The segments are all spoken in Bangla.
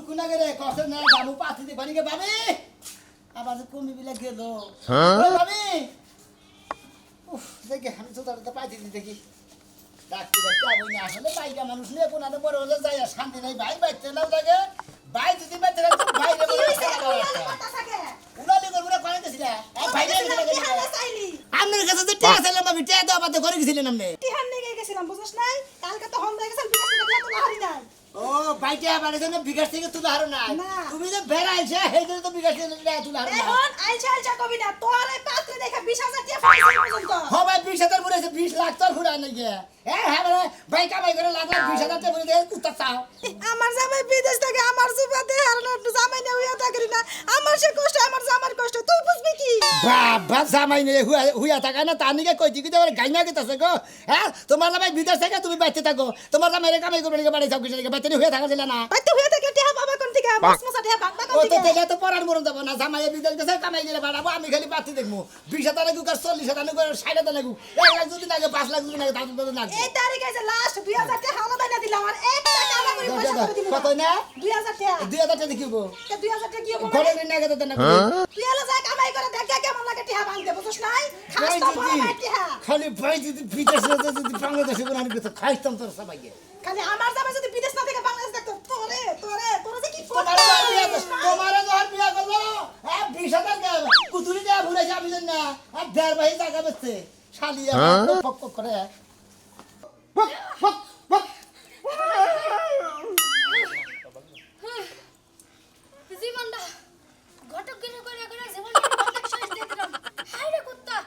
কুনা করে কষ্ট না যাবো পাতি দি বাড়ি গে ভাবি আবার কমি বিলা গেল ওই ভাবি উফ দেখে আমি তো তার পাইতে দি দেখি ডাক্তি ডাক্তি আবই না আসলে বাইকা মানুষ নিয়ে কোনাতে বড় হলে যায় শান্তি নাই ভাই বাইতে না লাগে ভাই যদি বাইতে না বাইরে বলে উনালি করবো না কোনে দিছিল ভাই আমার কাছে তো টিয়া ছিলাম আমি টিয়া দাও বাতে করে গেছিলেন আপনি টিহান নিয়ে গেছিলাম বুঝছ নাই কালকে তো হন হয়ে গেছে বিকাশ থেকে তো লাহারি নাই ও বাইটা বাড়িতে না বিকাশ থেকে তুই হারো না তুমি যে বেড়াইছে সেই জন্য তো বিকাশ থেকে তুই হারো না এখন আইছা কবি না তোর এই পাত্রে দেখা 20000 টাকা ফাইছে পর্যন্ত হ ভাই 20000 পুরে 20 লাখ তোর ফুরা নাই গে হ্যাঁ মানে ভাই কামাই করে লাখ 20000 টাকা পুরে দে কুত্তা চাও আমার জামাই বিদেশ থেকে আমার সুবাদে আর না জামাই না হইয়া থাকি না আমার সে কষ্ট আমার জামার কষ্ট তুই বুঝবি কি বাবা জামাই নে হুইয়া থাকা না তার নিকে কই দিকে তোর গাইনা গেতাছে গো হ্যাঁ তোমার জামাই বিদেশ থেকে তুমি বাইতে থাকো তোমার জামাই রে কামাই করবে নিকে বাড়ি যাও কিসে বাইতে হুইয়া থাকা ছিল না বাইতে হইয়া থাকে টিহা বাবা কোন থেকে মসমসা টিহা বাবা কোন ও তো থেকে তেলে তো পরার মরণ যাব না জামাই বিদেশ গেছে কামাই করে বাড়াবো আমি খালি পাতি দেখবো 20000 টাকা আর 40000 টাকা 60000 টাকা 1 লাখ যদি লাগে 5 লাখ যদি লাগে দাম তো না এই তারিখে যে লাস্ট 2000 টাকা হাওলা দাইনা দিলাম আর 1 টাকা আমার করে পয়সা করে দিলাম কত না 2000 টাকা 2000 টাকা দেখিবো 2000 টাকা কি হবে ঘরে না গেতে না তুই এলা যায় কামাই করে দেখ কেমন লাগে টিহা ভাঙতে বুঝছ নাই খাস তো বড় ভাই টিহা খালি ভাই যদি বিদেশ যদি বাংলাদেশে কোন আনি তো খাইতাম তোর সবাই খালি আমার জামাই যদি বিদেশ না থেকে বাংলাদেশ দেখতো তোরে যে কি তোমারে যখন বিয়া করলো হ্যাঁ 20000 টাকা কুতুরি দেয়া ভুলে যাবি না আর দেড় ভাই টাকা বেচতে শালি আমার পক পক করে জীবনটা ঘটক গিনে করে করে জীবনটা অনেক শেষ দিয়ে দিলাম হায়রে কুত্তা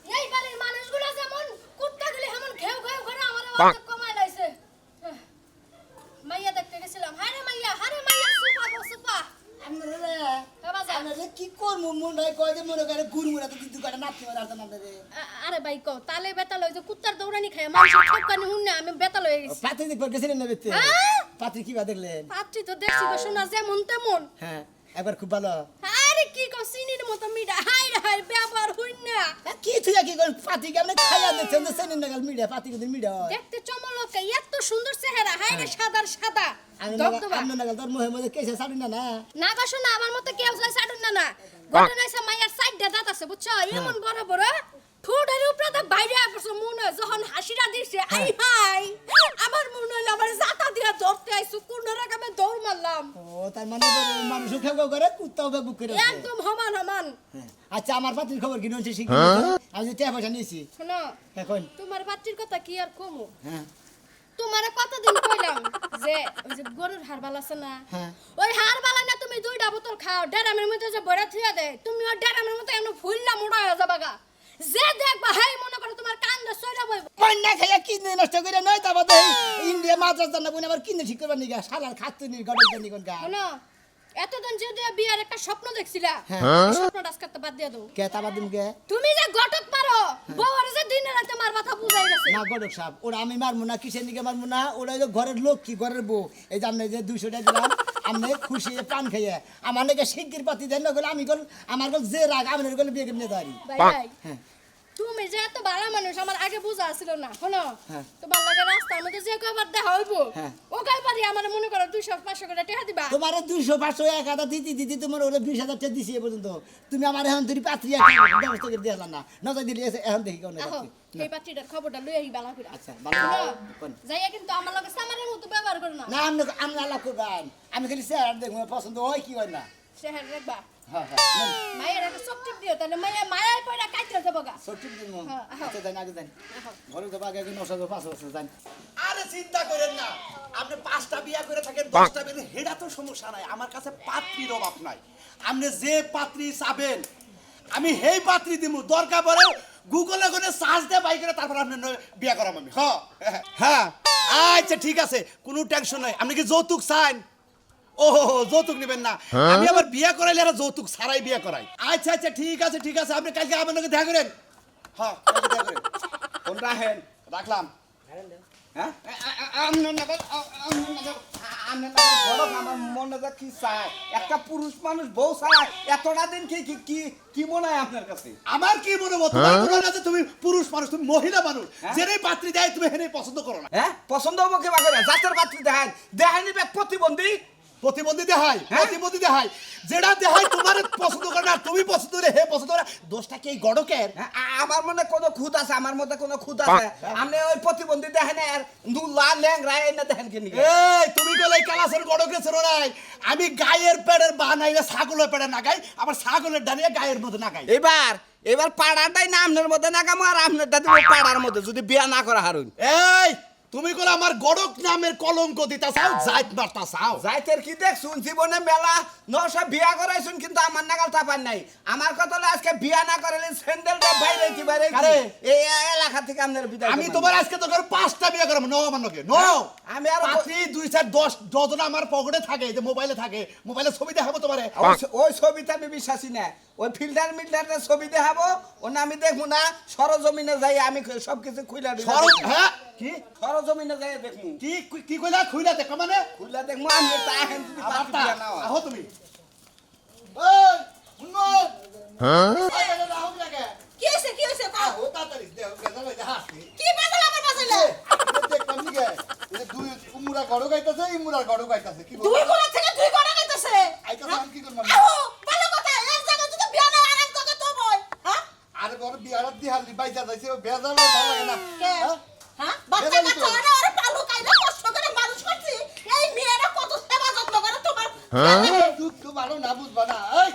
এই বাড়ির মানুষগুলো যেমন কুত্তাগুলি এমন ঘেউ ঘেউ করে আমারে অনেক কমায় লাইছে মাইয়া দেখতে গেছিলাম হায়রে মাইয়া সুপা গো সুপা আমরা কি করবো মনে কয় যে মনে করে গুড়মুড়া তো কিন্তু করে নাচতে পারে আর আপনাদের আরে ভাই কও তালে বেতাল হই যে কুত্তার দৌড়ানি খায় মানুষ ঠকানি হুন্না আমি বেতাল হয়ে গেছি পাত্রী দেখবার গেছিলেন না বেতে পাত্রী কি বা দেখলেন পাত্রী তো দেখছি গো শোনা যেমন তেমন হ্যাঁ একবার খুব ভালো আরে কি কও চিনির মতো মিডা হায় ব্যাপার হুন্না কি তুই কি কর পাত্রী কেমন খাইয়া দেখছেন যে সেনিন নাগাল মিডিয়া পাত্রী কিন্তু মিডিয়া দেখতে চমলক এত সুন্দর চেহারা হায়রে সাদা আমি দবদবা নাগাল তোর মুহে মধ্যে কেসে ছাড়ি না না না গো শোনা আমার মতো কেউ যায় সাডুন না ঘটনা হইছে মাইয়ার সাইডটা দাঁত আছে বুঝছো এমন বড় বড় ঠোঁটের উপরে তো বাইরে আসছে মনে যখন হাসিটা দিছে আই হাই আমার মনে হলো আমার জাতা দিয়া ধরতে আইছো কোন রকমে দৌড় মারলাম ও তার মানে মানুষ খেয়ে করে কুত্তাও বুক করে একদম সমান আচ্ছা আমার পাত্রীর খবর কি নইছে শিখি আমি যে টাকা পয়সা নিয়েছি শোনো এখন তোমার পাত্রীর কথা কি আর কমু হ্যাঁ তোমারে কতদিন কইলাম যে ওই যে গরুর হাড় বাল আছে না হ্যাঁ। ওই হাড় বালা না তুমি দুইটা বোতল খাও ডেরামের মধ্যে যে বড়া থিয়া দেয় তুমি ওই ডেরামের মধ্যে এমন ফুললা মোড়া হয়ে যাবা গা যে দেখবা হাই মনে করো তোমার কান্দে সইরা বইব পয়না খাইয়া কিনে নষ্ট করে নয় তা বাদে ইন্ডিয়া মাদ্রাস জানা বনে আবার কিনে ঠিক করবার নিগা শালার খাতুনি গড়ের জানি কোন গা শোনো এতদিন যদি বিয়ার একটা স্বপ্ন দেখছিলা স্বপ্নটা আজকে তো বাদ দিয়ে দাও কে তা বাদিম কে তুমি যে ঘটক পারো বউর যে দিনে রাতে মার মাথা বুঝাই গেছে না গড়ক সাহেব ওরা আমি মারমু না কিসের নিকে মারমু না ওরা যে ঘরের লোক কি ঘরের বউ এই যে আপনি যে 200 টাকা দিলাম আপনি খুশি পান খাইয়ে আমার নাকি শিগগির পাতি দেন না গেলে আমি গল আমার গল যে রাগ আমি গল বিয়ে কেমনে দাঁড়ি ভাই হ্যাঁ তুমি যে এত ভালো মানুষ আমার আগে বোঝা ছিল না শোনো হ্যাঁ। তোমার লাগে রাস্তার মধ্যে যে কয়বার দেখা হইব হ্যাঁ। ও কয়বারই আমার মনে করো 200-500 করে টাকা দিবা তোমার 200-500 1000 দিতে তোমার ওরা 20000 টাকা দিছি এ পর্যন্ত তুমি আমার এখন তুই পাত্রী একটা ব্যবস্থা করে দিলা না নজর দিলে এখন দেখি কোন আহো এই পাত্রীটার খবরটা লই আই বালা করে আচ্ছা ভালো কোন যাইয়া কিন্তু আমার লগে সামারের মতো ব্যবহার করো না না আমি আল্লাহ করবেন আমি খালি স্যার দেখবো পছন্দ হয় কি হয় না শহর রাখবা হ্যাঁ হ্যাঁ মায়ের একটা চপটিপ দিও তাহলে মায়ের পয়টা কাইতে দেবো গা সঠিক দিন হ্যাঁ, আহো। আচ্ছা জানি আগে জানি ঘরে তো আগে 900-500 জানি আরে চিন্তা করেন না আপনি 5টা বিয়া করে থাকেন 10টা বিয়ে হেডা তো সমস্যা নাই আমার কাছে পাত্রীর অভাব নাই আপনি যে পাত্রী চাবেন আমি সেই পাত্রী দিমু দরকার পড়ে গুগলে করে সার্চ দিয়ে বাই করে তারপর আপনি বিয়া করাম আমি হ্যাঁ আচ্ছা ঠিক আছে কোনো টেনশন নাই আপনি কি যৌতুক চান ও যৌতুক নেবেন না আমি আবার বিয়া করাইলে আর যৌতুক ছাড়াই বিয়া করাই আচ্ছা আচ্ছা ঠিক আছে আপনি কালকে আপনাকে দেখা করেন হ্যাঁ কালকে দেখা করেন ফোন রাখেন রাখলাম হ্যাঁ আমার মনে যা কি চায় একটা পুরুষ মানুষ বউ চায় এতটা দিন কি মনে হয় আপনার কাছে আমার কি মনে হয় তোমার মনে হয় যে তুমি পুরুষ মানুষ তুমি মহিলা মানুষ যেই পাত্রী দেয় তুমি হেনে পছন্দ করো না হ্যাঁ পছন্দ হবো কি বাগরে জাতের পাত্রী দেখায় দেখায়নি ব্যাগ প্রতিবন্ধী প্রতিবন্ধী দেখাই প্রতিবন্ধী দেখাই যেটা দেখাই তোমার পছন্দ করে না তুমি পছন্দ করে হে পছন্দ করে দোষটা কি এই গড়কের হ্যাঁ, আমার মনে কোনো খুদ আছে আমার মধ্যে কোনো খুদ আছে আপনি ওই প্রতিবন্ধী দেখেন আর দুলা ল্যাংরা এনে দেখেন কি এই তুমি বলে এই কালাসের গড়কে ছেড়ো নাই আমি গায়ের পেড়ের বানাইলে ছাগলের পেড়ে না গাই আবার ছাগলের ডানিয়ে গায়ের মধ্যে না গাই এবার পাড়াটাই না আপনার মধ্যে না কামো আর আপনার দাদি পাড়ার মধ্যে যদি বিয়া না করা হারুন এই তুমি বলে আমার গড়ক নামের কলঙ্ক দিতা চাও জাইত মারতা চাও যাইতের কি দেখ শুন জীবনে মেলা নশা বিয়া করাইছুন কিন্তু আমার নাগাল তাপান নাই আমার কথা হলো আজকে বিয়া না করাইলে স্যান্ডেলটা বাইরে কি বাইরে কারে? এই এলাকা থেকে আপনার বিদায় আমি করবেন। তোমার আজকে তো করে 5টা বিয়ে করব নো আমার নকে নো আমি আর পাত্রী 2 4 10 ডজন আমার পকেটে থাকে যে মোবাইলে থাকে মোবাইলে ছবি দেখাবো তোমারে ওই ছবিতে আমি বিশ্বাসী না ওই ফিল্টার মিল্টারের ছবি দেখাবো ও না আমি দেখবো না সরজমিনে যাই আমি সবকিছু খুইলা দিব হ্যাঁ কি সরজমিনে যাই দেখবো কি কি কইলা খুইলা দেখো মানে খুইলা দেখবো আমি তা এখন যদি আবার পাতি বিয়া না হয়। আহো তুমি ওই মুন্নু হ্যাঁ আহো লাগে কি হইছে কও আহো তাড়াতাড়ি দেও গেদা লই হাসি কি বাজাল আমার বাজাইলে দেখলাম নি গে এই দুই উমুরা গড় গাইতাছে ইমুরার গড় গাইতাছে কি দুই গোড়া থেকে দুই গোড়া গাইতেছে আইতাছে আমি কি করব আহো ভালো কথা এক জায়গা যদি বিয়া না আরাম করে তো বই হ্যাঁ আরে বড় বিয়ার দিহালি বাইজা যাইছে বেজাল ভালো লাগে না কে হ্যাঁ? হ্যাঁ বাচ্চা কাচ্চা আরে পালু কাইলে কষ্ট করে মানুষ করছি এই মেয়েরা কত সেবা যত্ন করে তোমার দুধ তো ভালো না বুঝবা না এই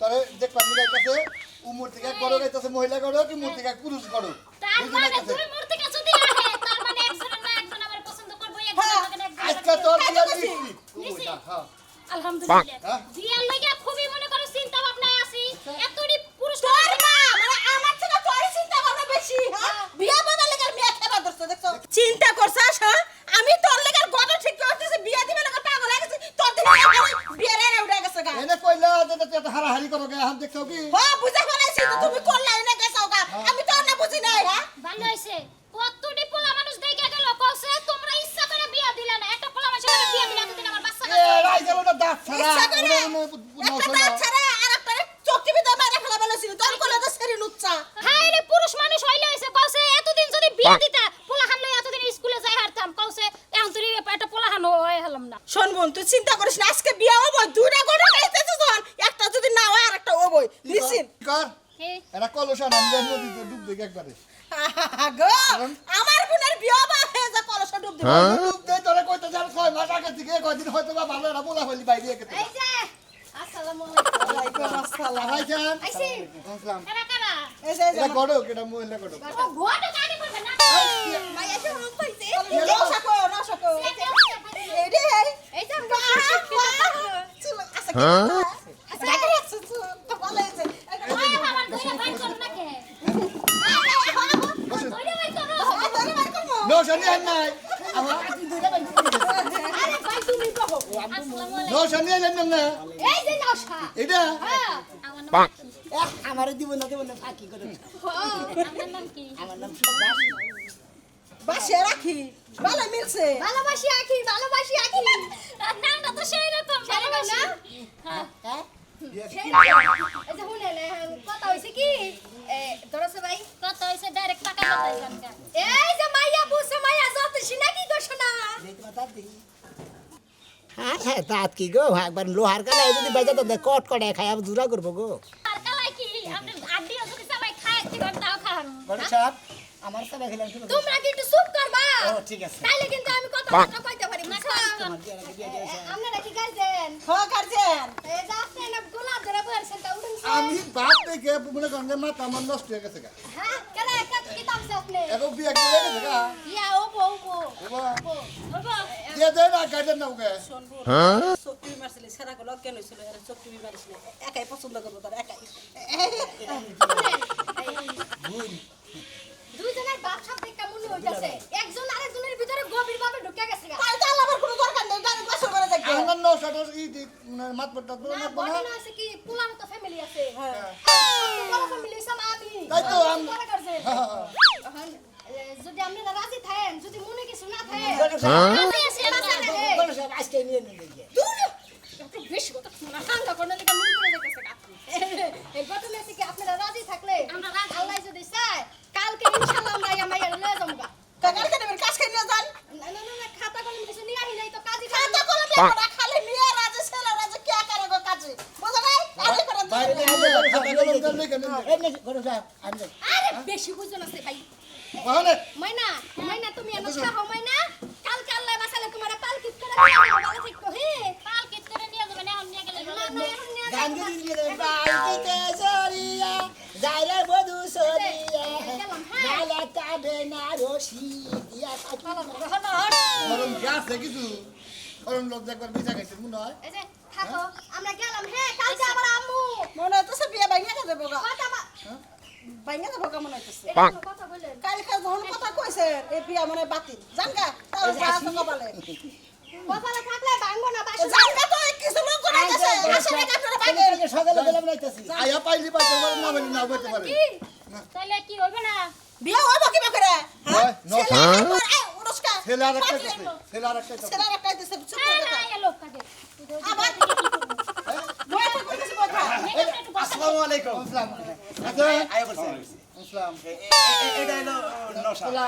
তবে দেখলাম নি গাইতাছে উমুর থেকে গড় গাইতাছে মহিলা গড় কি মুর থেকে পুরুষ গড় তার মানে দুই মূর্তি কাছে দিয়ে আহে তার মানে একজনের না একজন আমার পছন্দ করবে একজন আজকে তোর বিয়া দিছি হ্যাঁ আলহামদুলিল্লাহ বিয়ার লাগা খুবই মনে করো চিন্তা ভাবনায় আছি এতটি পুরুষ তোর মা মানে আমার থেকে তোর চিন্তা ভাবনা বেশি হ্যাঁ বিয়া বানার লাগা মেয়ে খেবা ধরছে দেখছো চিন্তা করছাস হ্যাঁ আমি তোর লাগা গড ঠিক করতেছি বিয়া দিবে লাগা পাগল হয়ে গেছে তোর দিকে বিয়া রে উড়ে গেছে গা এনে কইলা যে এটা হারাহারি করো গে হাম দেখছো কি হ্যাঁ বুঝা ফেলাইছি তো তুমি করলাই না গেছো গা আমি তো না বুঝি নাই হ্যাঁ ভালো হইছে কতটি পোলা মানুষ দেখে গেল কইছে তোমরা ইচ্ছা করে বিয়া দিলা না একটা পোলা মানুষের বিয়া দিলা এতদিন আমার বাচ্চা এ রাই গেল না দাঁত ছাড়া ইচ্ছা করে একটা দাঁত ছাড়া আর একটা চোখটি ভিতরে মারা ফেলা বলেছিল তোর কোলে তো সেরি লুচ্চা হায় রে পুরুষ মানুষ হইলে হইছে কইছে এতদিন যদি বিয়া দিতা পোলা হান লই এতদিন স্কুলে যাই হারতাম কইছে এখন তুই একটা পোলা হান হই হলাম না শোন বোন তুই চিন্তা করিস না আজকে বিয়া হবো দুইটা গড়া গাইতেছে যখন একটা যদি না হয় আর একটা হবই লিসিন কর হে এটা কলসা নাম দেন নদীতে ডুব দেখ একবারে গো আমার বোনের বিয়া বা হয়ে যা কলস ডুব দিব ডুব দে তোরে কইতে যার 6 মাস আগে থেকে কয়দিন হয়তো বা ভালো না বলা হইলি বাইরে একে এই যে আসসালামু আলাইকুম ওয়ালাইকুম আসসালাম ভাইজান আইছি আসসালাম কারা কারা এই যে এটা গড়ো কেটা মহিলা গড়ো ও গোটা গাড়ি করবে না ভাই এসে রুম পাইছে না সকো এই রে এই যে চলো আচ্ছা হ্যাঁ আচ্ছা রাখছো তো ভালো আছে ওই আমার দুইটা ভাই করব না কে দুইটা ভাই করব নো শনি আন নাই আরে ভাই তুমি কহো আসসালামু নো আলাইকুম শনি আন না এই যে নশা এটা হ্যাঁ আমার নাম আমার দিব না ফাঁকি করে আমার নাম কি আমার নাম সুভাষ বাসে রাখি ভালো মিলছে ভালোবাসি আখি নামটা তো সেই রকম ভালোবাসি হ্যাঁ হ্যাঁ এই যে শুনে কথা হইছে কি ধরছে ভাই কথা হইছে ডাইরেক্ট টাকা কথাই জানকা এই যে মাইয়া বুঝছে মাইয়া যতছি নাকি দোষ না দেখতে মাথা দি হ্যাঁ হ্যাঁ দাঁত কি গো একবার লোহার কালাই যদি বেজা তো কট কটে খাই আবার জুরা করবো গো আর কালাই কি আপনি আড্ডি যদি সবাই খায় কি করে দাও খান বড় সাহেব আমার সাথে খেলাম শুনো তোমরা কি একটু চুপ করবা ও ঠিক আছে তাইলে কিন্তু আমি কথা কইতে পারি না আপনারা কি গাইছেন হ গার্জেন এই যে আপনি না গোলাপ ধরে বলছেন তা উঠুন আমি বাপ থেকে মনে করেন যে মাথা আমার নষ্ট হয়ে গেছে গা হ্যাঁ কেন কি তামছে আপনি এখন বিয়ে করে গেছে গা ইয়া ও বউ বাবা বাবা দিয়ে দে না গার্ডেন নাও গে চোখটি মারছিলে সেরা গুলো কেন ছিল এর চোখটি মারিস না একাই পছন্দ করবো তার একাই দুইজনের বাপ সাপ দেখে মনে হইতাছে একজন আরেকজনের ভিতরে গভীর ভাবে ঢুকে গেছে গা তাই তো আমার কোনো দরকার নেই গাড়ি বাসা করে দেখবে আমার নষ্ট মাত পড়তা তো না না বড় আছে কি পুলানো তো ফ্যামিলি আছে হ্যাঁ বড় ফ্যামিলি সাম আমি তাই তো আমি- বড় করছে এখন যদি আপনি রাজি থাকেন যদি মনে কিছু না থাকে আমি আছি বড় সাহেব আজকে নিয়ে নিয়ে গিয়ে একটু বেশি কথা শোনা হাঙ্গা করলে লেগে মন করে যাইতেছে গা এই ঘটনা থেকে আপনারা রাজি থাকলে আমরা আল্লাহ যদি চায় কালকে ইনশাআল্লাহ আমরা মাইয়া লয়ে যাবো গা কাকার কেন কাজ খাই নিয়ে যান না খাতা কলম কিছু নিয়ে আহি নাই তো তোমরা খালি মেয়ে রাজে ছেলে রাজে কে করে গো কাজে বুঝো নাই আরে করে বাইরে এই নে গরু সাহেব আনবে আরে বেশি বুঝো না সে ভাই ওখানে মাইনা মাইনা তুমি এত খাও মাইনা কালকে আল্লাহ বাসালে তোমার পালকিত করে নিয়ে যাবো ভালো থাকো হে পালকিত করে নিয়ে যাবে না এখন নিয়ে গেলে না না এখন নিয়ে গান যাবো দিয়ে দিলে বাইতে সরিয়া যাইরে বধু সরিয়া গালা টাবে না রশি দিয়া গরম গ্যাস কিছু গরম লোক একবার বিছা খাইছে মনে হয় এই যে থাকো আমরা গেলাম হে কালকে আমার আম্মু মনে হচ্ছে বিয়ে বাইঙ্গা যাবে গো কথা বাইঙ্গা যাবে গো মনে হচ্ছে এটা কোনো কথা বললেন কালকে যখন কথা কইছে এই বিয়া মনে বাতিল জানগা তাও বাসা কপালে কপালে থাকলে ভাঙবো না বাসা জানগা তো কিছু লোক করে গেছে আসলে কাপড় বাইরে কালকে সকালে বেলা নাইতাছি আয়া পাইলি পাইতে পারে না বলি না বলতে পারে কি তাহলে কি হবে না বিয়া হইব কি করে হয়, উরস্কা ছেলে আর একটা আছে ছেলে আর একটা আছে ছেলে একটা দিছে চুপ না করে না কথা এ লোক কাকে আবার বয় কইছে কথা আসসালামু আলাইকুম আসসালাম আয়া বলছি আসসালাম এটা হলো নশা পোলা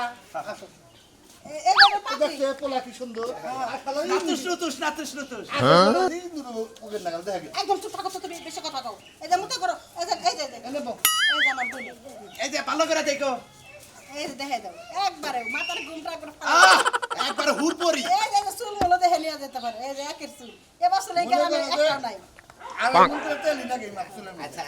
এবারে পাতি দেখতে পোলা কি সুন্দর নাতুস নতুস ওকে নাগাল দেখে একদম চুপ থাকো তো তুমি বেশি কথা কও এই যে মুতে করো এই যে এনে বউ এই যে আমার বলি এই যে ভালো করে দেখো এই যে দেখে দাও একবারে মাথার ঘুমটা করে একবার হুর পরি এই যে চুল মলো দেখে নিয়ে যেতে পারে এই যে একের চুল এবার চলে গেলে আমি একটাও নাই আর মন্ত্রে তেলি নাকি মাছলে আচ্ছা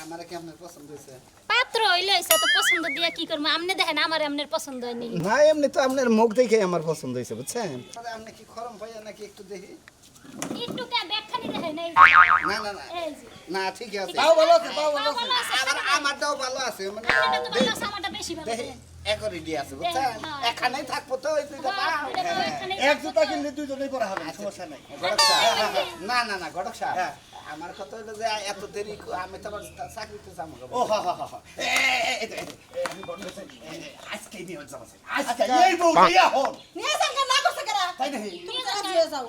আমার কি আপনার পছন্দ হয়েছে পাত্র হইলে হইছে তো পছন্দ দিয়া কি করব আমনে দেখেন আমার আমনের পছন্দ হয়নি না এমনি তো আপনার মুখ দেখে আমার পছন্দ হয়েছে বুঝছেন তাহলে আপনি কি খরম ভাইয়া নাকি একটু দেখি একটু কে ব্যাখ্যানি দেখেন এই না না না এই যে না ঠিক আছে তাও ভালো আছে তাও ভালো ভালো আছে আছে আমারটাও ভালো আছে মানে এটা তো ভালো আছে আমারটা বেশি ভালো দেখি একই দিয়ে আছে বুঝছেন হ্যাঁ। এখানেই থাকবো তো ওই দুইটা পা এক জুতা কিনলে দুইজনেই পরা হবে সমস্যা নাই গড়ক সাহেব না না না গড়ক সাহেব আমার কথা হলো যে এত দেরি আমি তো আবার চাকরিতে যাবো ও হা হা হা আমি বলতেছি আজকে নিয়ে যাবো আজকে এই বউ দিয়া হন নিয়ে যান না করছে কেরা তাই নাকি তুমি রাজি হয়ে যাও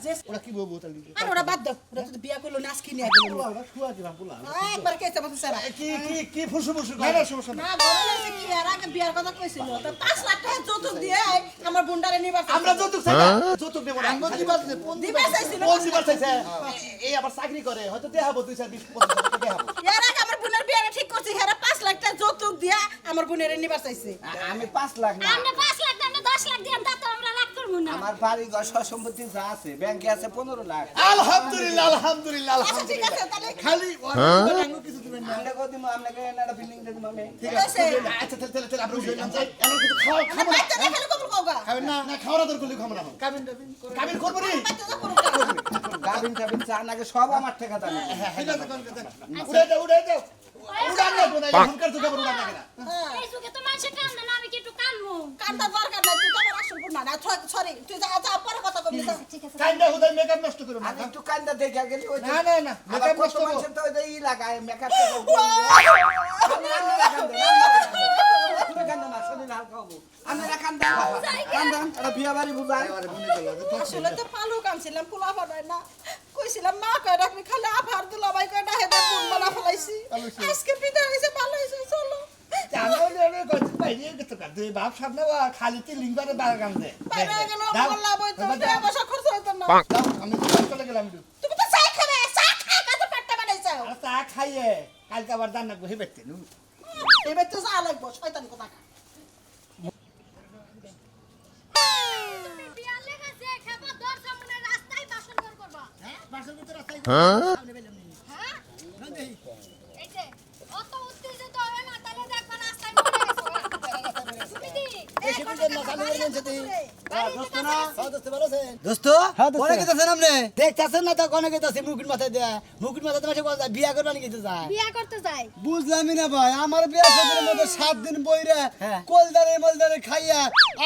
যে ওরা কি বউ তালি আর ওরা বাদ দাও ওরা তো বিয়া করলো না আজকে নিয়ে গেল ওরা শুয়া দিলাম পোলা একবার কেটে বলতে সারা কি ফুসু না না সমস্যা নাই না বড় হয়েছে কি আর আগে বিয়ার কথা কইছিল তো 5 লাখ টাকা যৌতুক দিয়ে আমার বুন্ডারে নিবার আমরা যৌতুক চাই না যৌতুক দেব না আঙ্গুল দিবাস নে দিবার চাইছিল কোন দিবার চাইছে এই আবার চাকরি করে হয়তো দেখাবো 2-4-20-25 টাকা দেখাবো এর আগে আমার বোনের বিয়ারে ঠিক করছি হেরা 5 লাখ টাকা যৌতুক দিয়া আমার বোনের নিবার চাইছে আমি 5 লাখ না আমরা 5 লাখ আমরা 10 লাখ দিলাম তা তো আমরা লাখ করব না আমার বাড়ি ঘর সব সম্পত্তি যা আছে ব্যাংকে আছে 15 লাখ আলহামদুলিল্লাহ আলহামদুলিল্লাহ আচ্ছা ঠিক আছে তাহলে খালি ওরা আঙ্গুল কিছু দিবেন না আমরা কো দিমু আপনাকে একটা বিল্ডিং দিয়ে দিমু আমি ঠিক আছে আচ্ছা তাহলে আমরা এমন কিছু খাওয়া খাবো না বাচ্চা দেখালে কবুল কওগা খাবেন না না খাওয়া দর করলে খাবো না কাবিন টাবিন করে কাবির করবো নি বাচ্চা যা করুক গাবিন টাবিন চা নাকি সব আমার টাকা দামি ঠিক আছে কোন কথা উড়ে যাও উড়ান না বোধ এখনকার যুগে উড়ান না কেনা এই যুগে তো মানুষে কাম না আমি কি একটু কামমু কান্দা দরকার নাই তুই তো আমার আসল বোন না সরি তুই যা যা পরে কথা কবি ঠিক আছে কাইন্ডা হুদাই মেকআপ নষ্ট করো না আমি একটু কান্দা দেখে গেলি ওই না না না আবার মেকআপ কত নষ্ট করো মানুষের তো ওই যে ই লাগায় মেকআপ বিয়া বাড়ি বুঝায় আসলে তো পালু কানছিলাম পোলা বানাই না কইছিলাম মা কয় রাখবি খালি আভার দুলা ভাই কয় ডাহে দে বোন বানা ফলাইছি আজকে বিদায় হইছে ভালো হইছে চলো জানো কত বাইরে কত কাটে বাপ সামনে খালি তে লিংবারে বাগান দে বাইরে গেল বললা বই তো পয়সা খরচ হইতো না আমি চলে গেলাম তুমি তো চা খাবে চা খা কত পেটটা বানাইছো আর চা খাইয়ে কালকে আবার দান রাখবো হে বেতে এবার তো চা লাগবো শয়তান কথা কা তুমি বিয়ার লেগেছে খাবা দর সামনে রাস্তায় বাসন ঘর করবা হ্যাঁ বাসের ভিতরে রাস্তায় হ্যাঁ না দেই এই যে অত উত্তেজিত হবে না তাহলে দেখবা রাস্তায় মরে গেছো তুমি দি বেশি বুঝেন না চালু করে নিতে দেই দোস্ত না দোস্ত ভালো আছেন দোস্ত কোনে গেছেন আপনি দেখতাছেন না তো কোনে গেতাছে মুকুট মাথায় দেয়া মুকুট মাথায় তোমার সাথে বিয়া করবা নি গেতে যায় বিয়া করতে যাই বুঝলামই না ভাই আমার বিয়া সাদের মধ্যে 7 দিন বইরা হ্যাঁ। কলদারে মলদারে খাইয়া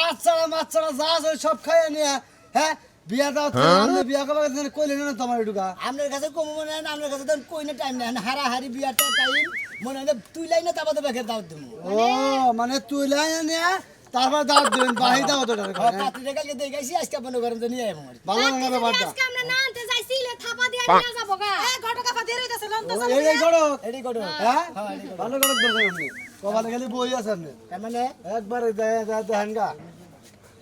আচ্ছাড়া মাছাড়া যা আছে সব খাইয়া নিয়া হ্যাঁ বিয়া দাও আপনি বিয়া করবা গেছেন কইলেন না তোমার ঢুকা আপনার কাছে কম মনে হয় না আপনার কাছে তো কইনে টাইম নাই হারাহারি বিয়াটা টাইম মনে হয় তুই লাইনে তাবাতে বেখে দাও তুমি ও মানে তুই লাইন নিয়া তারপর দাও দিবেন বাহি দাও তো টাকা পাত্রী কালকে দেখাইছি আজকে মনে করেন যে নিয়ে আইবো ভালো না ব্যাপারটা আজকে আমরা না আনতে যাইছিলে থাপা দিয়ে নিয়ে যাবো গা এই ঘটকা ফাদি রইতাছে লন তো এই করো এডি করো হ্যাঁ ভালো করে দরকার আপনি কপালে খালি বই আছে আপনি তার মানে একবারে দেখেন গা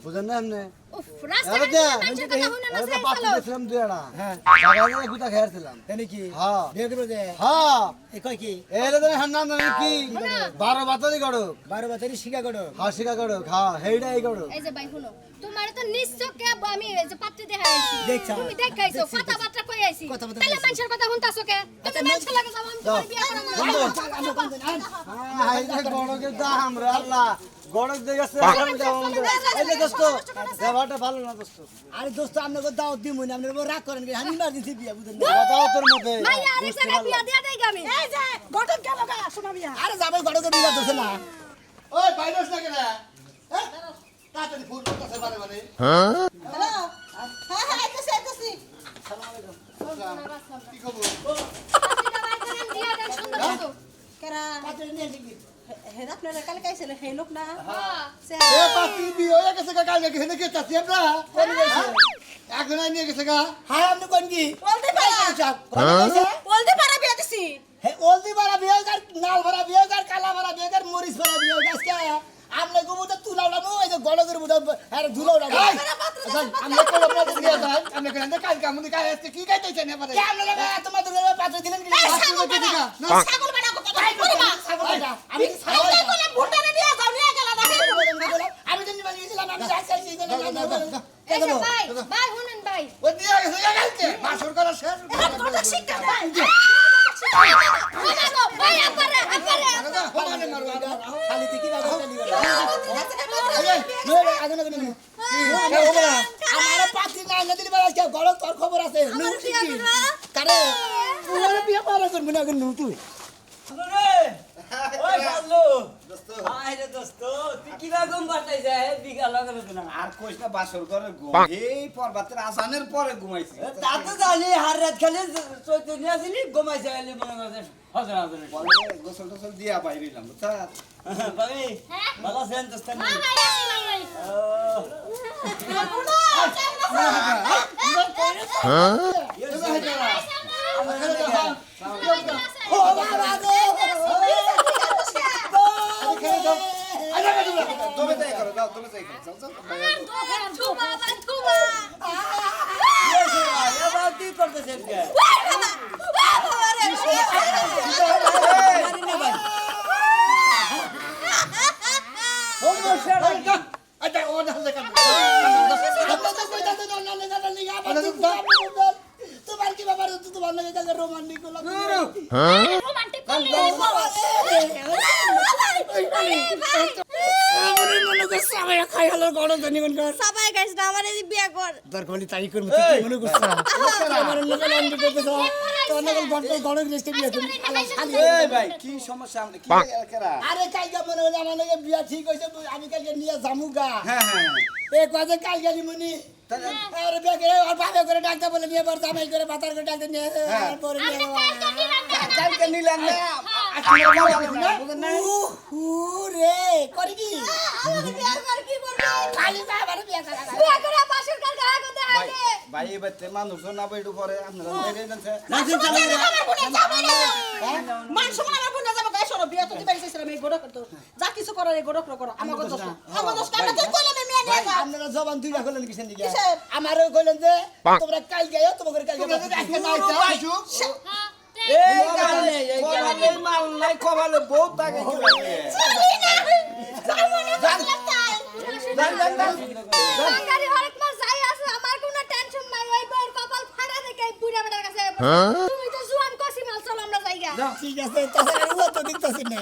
বুঝেন না এমনি উফ রাস্তা আরে দে মানুষের কথা শুনে না সাইড পাতি চালাও দিয়েছিলাম দুইটা হ্যাঁ জায়গা গুতা খেয়েছিলাম তাই কি হ্যাঁ বিয়ে করবো যে হ্যাঁ এ কয় কি এলে তো হান্না না কি 12 বাতারি গড়ক 12 বছরই শিখা করো হাসিকা গড়ক হ্যাঁ হেইডা এই গড়ক এই যে ভাই শুনো তোমার তো নিশ্চয়কে আমি এই যে পাত্রী দেখাইছি দেখছা? তুমি দেখাইছো দেখছি, কথাবার্তা কই আইছি কথাবার্তা তাহলে কইছি। মানুষের কথা শুনতাছো কে তুমি মানুষের লাগে যাও আমি তোমার বিয়ে করব না এই যে গড়কের দাম রে আল্লাহ গড়ক দেখে এই যে দোস্ত ব্যবহারটা ভালো না দোস্ত আরে দোস্ত আপনাকে দাও দিমু না আপনারা রাগ করেন কি আমি ইমার্জেন্সি বিয়া বুঝেন না দাও তোর মধ্যে মাইয়া আরেক জায়গায় বিয়ে দিয়া দেই আমি এই যে ঘটক গেল গা শোনা বিয়া আরে যাবে গড়কে বিয়া দোছে না ওই বাইরস না কেন তাড়াতাড়ি ফোন করতেছে বারে বারে হ্যালো হ্যাঁ হ্যাঁ আইতেছি কি খবর পাত্রীটা বাই করেন দিয়া দেন সুন্দর মতো কেরা পাত্রে নিয়ে আসি হে আপনারা কালকে আইছিল হে লোক না হ্যাঁ এ পাতি বিয়ে হয়ে গেছে কাল নাকি হেনে কে চাচ্ছি আমরা কোন গেছে এখন আই নিয়ে গেছে গা হ্যাঁ আপনি কোন কি বলতে পারা চাপ কোন গেছে বলতে পারা বিয়া দিছি হে ওলদি বাড়া বিয়ে কর নাল ভরা বিয়ে কর কালা ভরা বিয়ে কর মরিচ ভরা বিয়ে কর আজকে আমনে গোবুটা তুলাওলা মো এই যে গলগের বুদা আরে ধুলাওলা আমরা কোন আপনার কাছে গিয়ে যাই আমরা কেন কাল কামুনি কাল আজকে কি গাইতেছেন এবারে কে আমনে লাগা তোমার দুলে পাত্র দিলেন কি ছাগল বাড়া ছাগল বাড়া কত করে মা ছাগল এটা আমি ছাগল ছাগল বলে ভুটানে নিয়ে যাও নিয়ে গেল না আমি তো নিবানি গেছিলাম আমি যাচ্ছি এই জন্য এই যে ভাই ভাই শুনেন ভাই ওই দিয়ে গেছে কালকে বাসর করা শেষ কত শিক্ষা ভাই মামা ভাই আপারে হোমানে মারো খালি দেখি না চালি আমার আগে না আমার পাত্রী না না দিলে আজকে গড় তোর খবর আছে কারে তোমার বিয়ে পারা করবি না কিন্তু তুই আর কইস না বাসর করে ঘুম এই পর্বতের আসানের পরে ঘুমাইছি তা তো জানি হার রাত খালি চৈতন্য আসিলি ঘুমাইছে খালি মনে করছে হজর হজর বলে গোসল টোসল দিয়া বাইরিলাম বুঝছা ভাই ভালো আছেন দোস্ত হ্যাঁ ভাই আসি ভাই ভাই ও বাবা গো তুমি তাই করো যাও তুমি তাই করো যাও যাও থুবা ভাই থুবা এবার কি করতেছেন কে আচ্ছা ও না দেখা তোমার কি ব্যাপার তোমার লাগে কালকে রোমান্টিক রোমান্টিক সবাই গাইস না আমার এই বিয়া কর তোর কোলি তাই করব তুই কি মনে করছ আমার লোক লন্ডি করতে তো তোর নাকি বড় গড় গেছে বিয়ে তুমি খালি এই ভাই কি সমস্যা আমরা কি এলকেরা আরে কালকে মনে হলো আমার লাগে বিয়া ঠিক হইছে আমি কালকে নিয়ে জামুগা হ্যাঁ হ্যাঁ এই কাজে কালকে নিমুনি আরে বেগে আর ভাবে করে ডাকতে বলে নিয়ে বার জামাই করে বাতার করে ডাকতে নিয়ে আর পরে নিয়ে কালকে নিলেন না রে করি কি বিয়া কর কি করবি খালি বাবার বিয়া করা বিয়ে করে পাশের কার গায়ে কথা ভাই আইছে ভাই এবার তে মানুষ না বইটু পরে আপনারা মেরে দেনছে মান সমান আমার বোন যাবে গাইস ওর বিয়া তো দিবাই চাইছিলাম এই গোড়া করতে যা কিছু করার এই গোড়া করো আমার কথা আমার দোষ কাটা তুই কইলে আমি মেয়ে নিয়ে যা আপনারা জবান দুইটা কইলেন কিসের দিকে কিসের? আমারও কইলেন যে তোমরা কাল গায়ো তোমাদের কাল গায়ো আজকে নাইতা এই কারণে এই মাল নাই কবালে বহুত টাকা কি লাগে সরকারি হরেক মাস যাই আছে আমার কোনো টেনশন নাই ওই বউর কপাল ফাড়া দেখে বুড়া বেটার কাছে তুমি তো জুয়ান কসি মাল চল আমরা যাইগা ঠিক আছে তাহলে ও তো দেখতাছি না